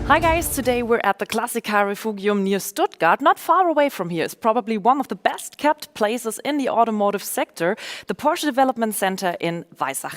Hi guys, today we're at the Classica Refugium near Stuttgart, not far away from here. It's probably one of the best kept places in the automotive sector, the Porsche Development Center in Weissach.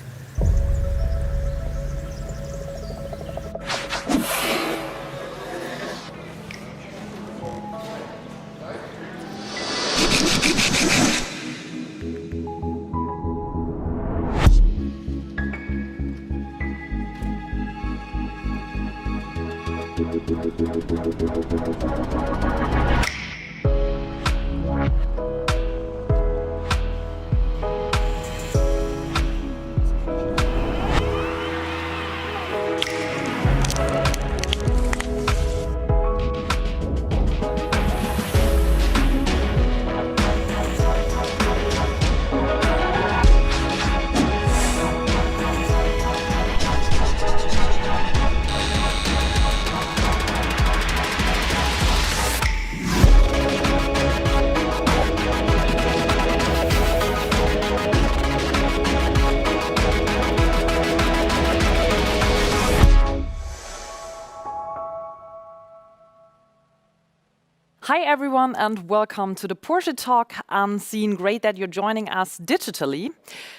Hi everyone and welcome to the Porsche Talk Unseen. Great that you're joining us digitally.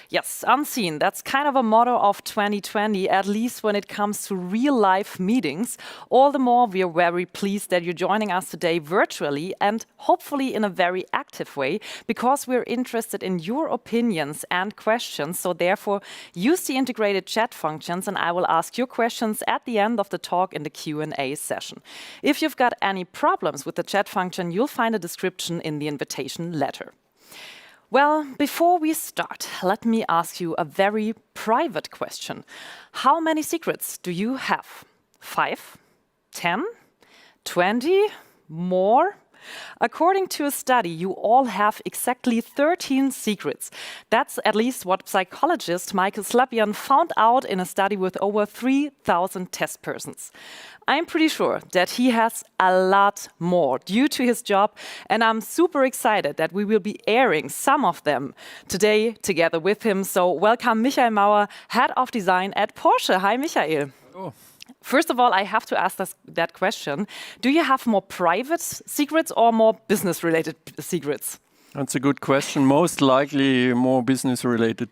Yes, unseen, that's kind of a motto of 2020, at least when it comes to real life meetings. All the more we are very pleased that you're joining us today virtually and hopefully in a very active way, because we're interested in your opinions and questions. So therefore, use the integrated chat functions and I will ask your questions at the end of the talk in the Q&A session. If you've got any problems with the chat function, you'll find a description in the invitation letter. Well, before we start, let me ask you a very private question. How many secrets do you have? 5? 10? 20? More? According to a study, you all have exactly 13 secrets. That's at least what psychologist Michael Slapian found out in a study with over 3,000 test persons. I'm pretty sure that he has a lot more due to his job, and I'm super excited that we will be airing some of them today together with him. So welcome Michael Mauer, Head of Design at Porsche. Hi, Michael. Hello. First of all, I have to ask that question. Do you have more private secrets or more business-related secrets? That's a good question. Most likely more business-related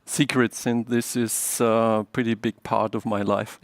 secrets, and this is a pretty big part of my life.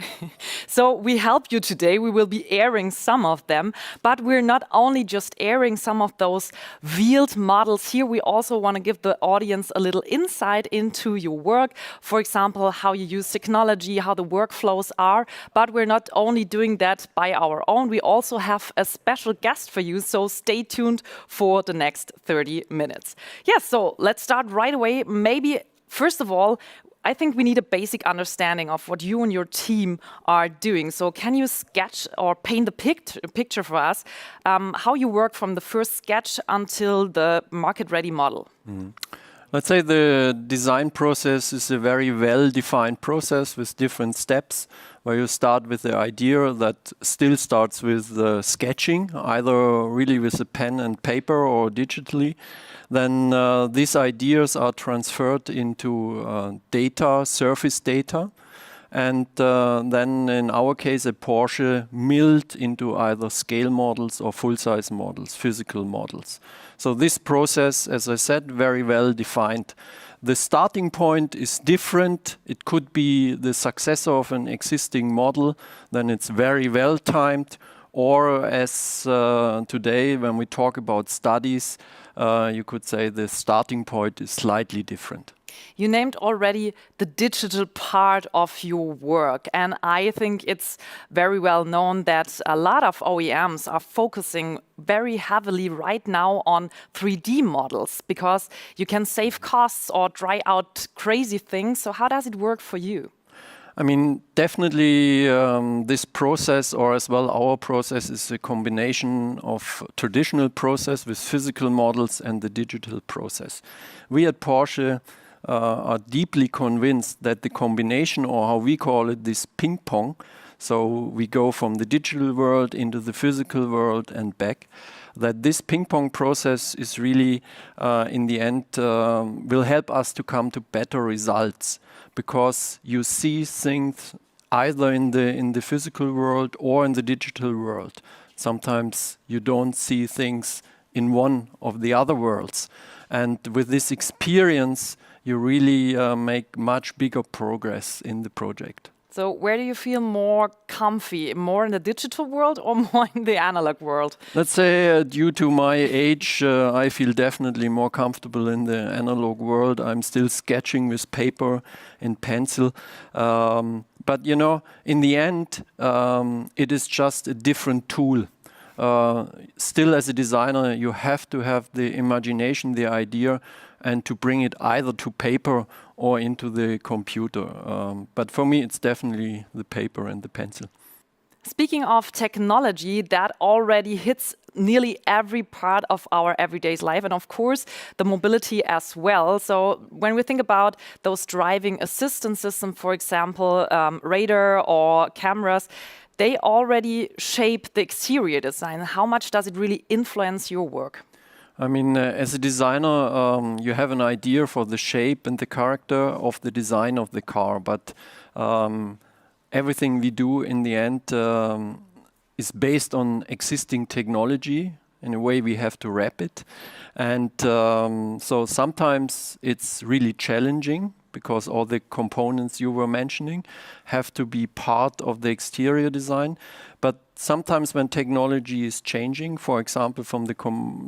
So we help you today. We will be airing some of them, but we're not only just airing some of those wheeled models here. We also want to give the audience a little insight into your work. For example, how you use technology, how the workflows are. But we're not only doing that by our own. We also have a special guest for you. So stay tuned for the next 30 minutes. Yes, so let's start right away. Maybe first of all, I think we need a basic understanding of what you and your team are doing. So can you sketch or paint the picture for us, how you work from the first sketch until the market-ready model? Let's say the design process is a very well-defined process with different steps, where you start with the idea that still starts with sketching, either really with a pen and paper or digitally. Then these ideas are transferred into data, surface data, and then in our case at Porsche, milled into either scale models or full-size models, physical models. So this process, as I said, very well defined. The starting point is different. It could be the successor of an existing model, then it's very well timed. Or as today, when we talk about studies, you could say the starting point is slightly different. You named already the digital part of your work, and I think it's very well known that a lot of OEMs are focusing very heavily right now on 3D models because you can save costs or try out crazy things. So how does it work for you? I mean, definitely this process, or as well our process, is a combination of traditional process with physical models and the digital process. We at Porsche are deeply convinced that the combination, or how we call it, this ping pong, so we go from the digital world into the physical world and back, that this ping pong process is really, in the end, will help us to come to better results, because you see things either in the physical world or in the digital world. Sometimes you don't see things in one of the other worlds. And with this experience, you really make much bigger progress in the project. So where do you feel more comfy? More in the digital world or more in the analog world? Let's say due to my age, I feel definitely more comfortable in the analog world. I'm still sketching with paper and pencil. But you know, in the end, it is just a different tool. Still as a designer, you have to have the imagination, the idea, and to bring it either to paper or into the computer. But for me, it's definitely the paper and the pencil. Speaking of technology, that already hits nearly every part of our everyday life, and of course, the mobility as well. So when we think about those driving assistance systems, for example, radar or cameras, they already shape the exterior design. How much does it really influence your work? I mean, as a designer, you have an idea for the shape and the character of the design of the car, but everything we do in the end is based on existing technology. In a way, we have to wrap it. And so sometimes it's really challenging because all the components you were mentioning have to be part of the exterior design. But sometimes when technology is changing, for example, from the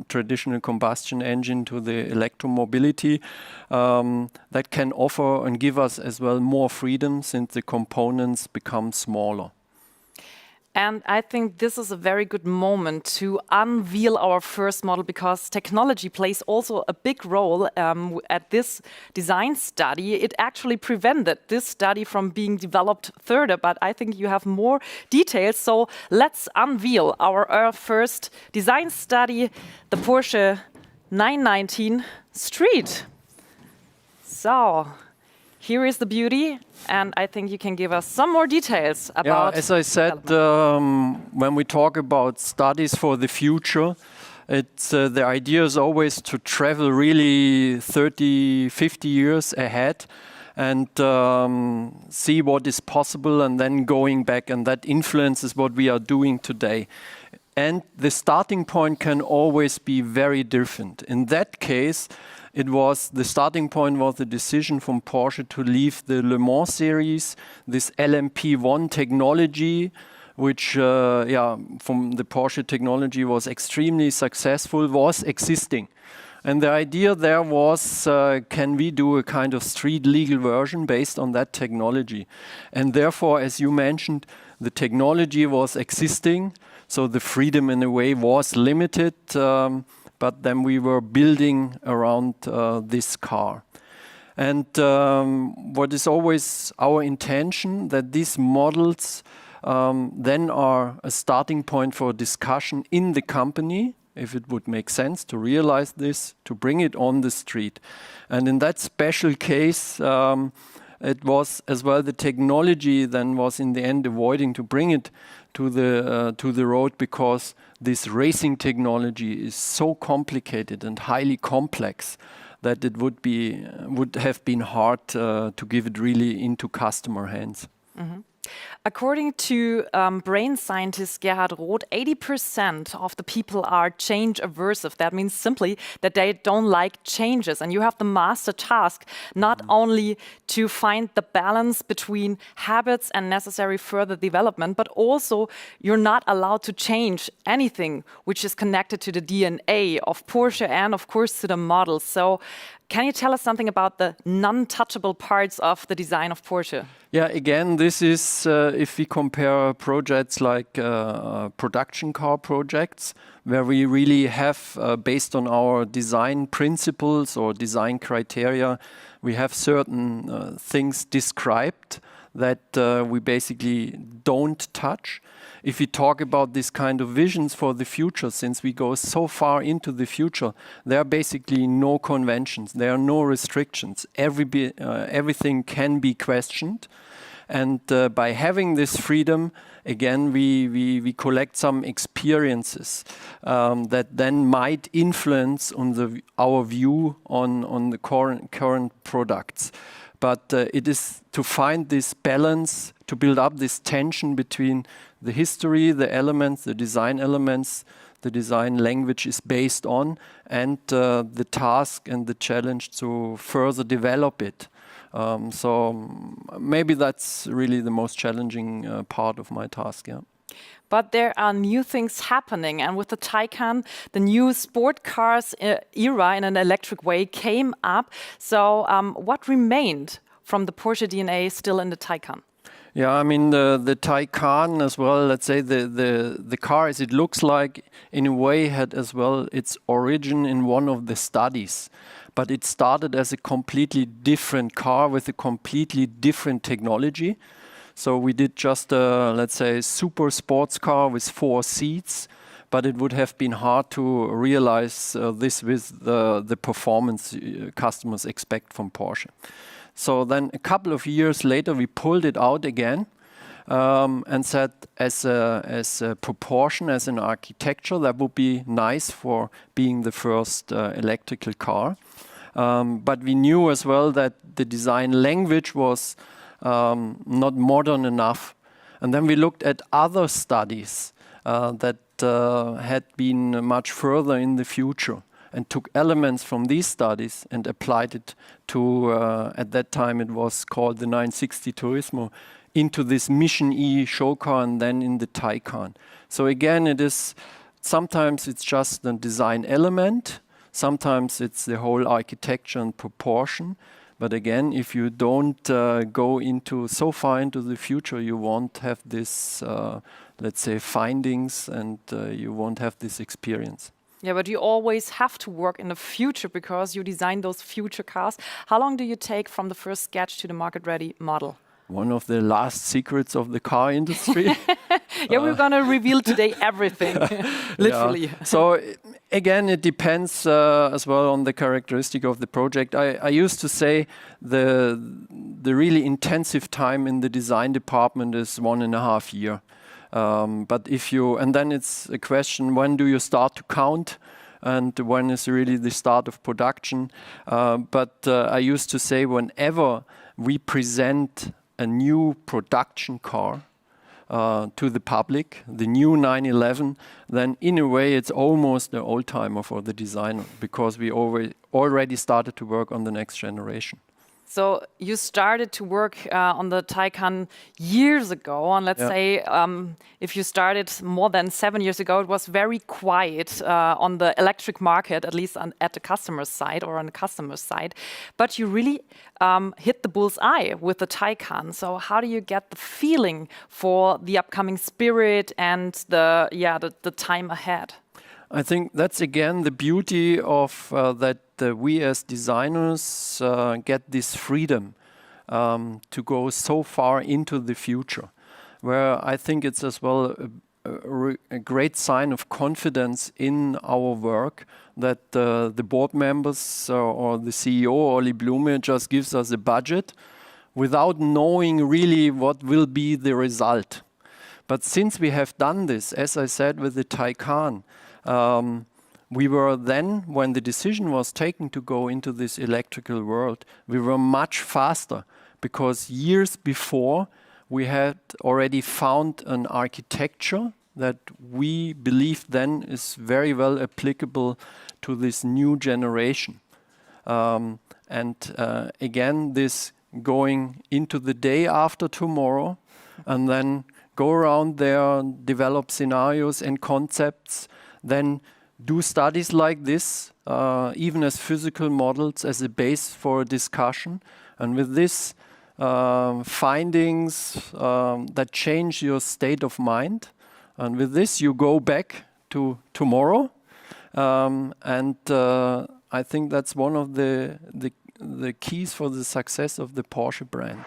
traditional combustion engine to the electromobility, that can offer and give us as well more freedom since the components become smaller. And I think this is a very good moment to unveil our first model, because technology plays also a big role at this design study. It actually prevented this study from being developed further, but I think you have more details. So let's unveil our first design study, the Porsche 919 Street. So here is the beauty, and I think you can give us some more details about. Yeah, as I said, when we talk about studies for the future, it's the idea is always to travel really 30, 50 years ahead and see what is possible, and then going back, and that influences what we are doing today. And the starting point can always be very different. In that case, the starting point was the decision from Porsche to leave the Le Mans series, this LMP1 technology, which from the Porsche technology was extremely successful, was existing. And the idea there was, can we do a kind of street legal version based on that technology? And therefore, as you mentioned, the technology was existing, so the freedom in a way was limited. But then we were building around this car. And what is always our intention, that these models then are a starting point for discussion in the company, if it would make sense to realize this, to bring it on the street. And in that special case, it was as well the technology then was in the end avoiding to bring it to the road, because this racing technology is so complicated and highly complex that it would have been hard to give it really into customer hands. Mm-hmm. According to brain scientist Gerhard Roth, 80% of the people are change aversive. That means simply that they don't like changes. And you have the master task not only to find the balance between habits and necessary further development, but also you're not allowed to change anything which is connected to the DNA of Porsche and, of course, to the model. So can you tell us something about the non-touchable parts of the design of Porsche? Yeah, again, this is if we compare projects like production car projects, where we really have, based on our design principles or design criteria, we have certain things described that we basically don't touch. If we talk about this kind of visions for the future, since we go so far into the future, there are basically no conventions, there are no restrictions. Everything can be questioned. And by having this freedom, again, we collect some experiences that then might influence on our view on the current products. But it is to find this balance, to build up this tension between the history, the elements, the design elements, the design language is based on, and the task and the challenge to further develop it. So maybe that's really the most challenging part of my task, yeah. But there are new things happening, and with the Taycan, the new sport cars era in an electric way came up. So what remained from the Porsche DNA still in the Taycan? Yeah, I mean the Taycan as well, let's say the car as it looks like, in a way had as well its origin in one of the studies. But it started as a completely different car with a completely different technology. So we did just a, let's say, super sports car with 4 seats, but it would have been hard to realize this with the performance customers expect from Porsche. So then a couple of years later, we pulled it out again and said as a proportion, as an architecture, that would be nice for being the first electrical car. But we knew as well that the design language was not modern enough. And then we looked at other studies that had been much further in the future and took elements from these studies and applied it to, at that time it was called the 960 Turismo, into this Mission E show car and then in the Taycan. So again, it is, sometimes it's just a design element, sometimes it's the whole architecture and proportion. But again, if you don't go into so far into the future, you won't have this, let's say, findings, and you won't have this experience. Yeah, but you always have to work in the future because you design those future cars. How long do you take from the first sketch to the market-ready model? One of the last secrets of the car industry. Yeah, we're going to reveal today everything, literally. Yeah. So again, it depends as well on the characteristic of the project. I used to say the really intensive time in the design department is 1.5 years. But if you, and then it's a question, when do you start to count? And when is really the start of production? But I used to say whenever we present a new production car to the public, the new 911, then in a way it's almost an old-timer for the designer because we already started to work on the next generation. So you started to work on the Taycan years ago, and let's say if you started more than 7 years ago, it was very quiet on the electric market, at least at the customer's side or on the customer's side. But you really hit the bull's eye with the Taycan. So how do you get the feeling for the upcoming spirit and the time ahead? I think that's again the beauty of that we as designers get this freedom to go so far into the future, where I think it's as well a great sign of confidence in our work that the board members or the CEO, Oli Blume, just gives us a budget without knowing really what will be the result. But since we have done this, as I said with the Taycan, we were then, when the decision was taken to go into this electrical world, we were much faster because years before we had already found an architecture that we believed then is very well applicable to this new generation. Again, this going into the day after tomorrow and then go around there, develop scenarios and concepts, then do studies like this, even as physical models, as a base for a discussion. And with this findings that change your state of mind. And with this, you go back to tomorrow. I think that's one of the keys for the success of the Porsche brand.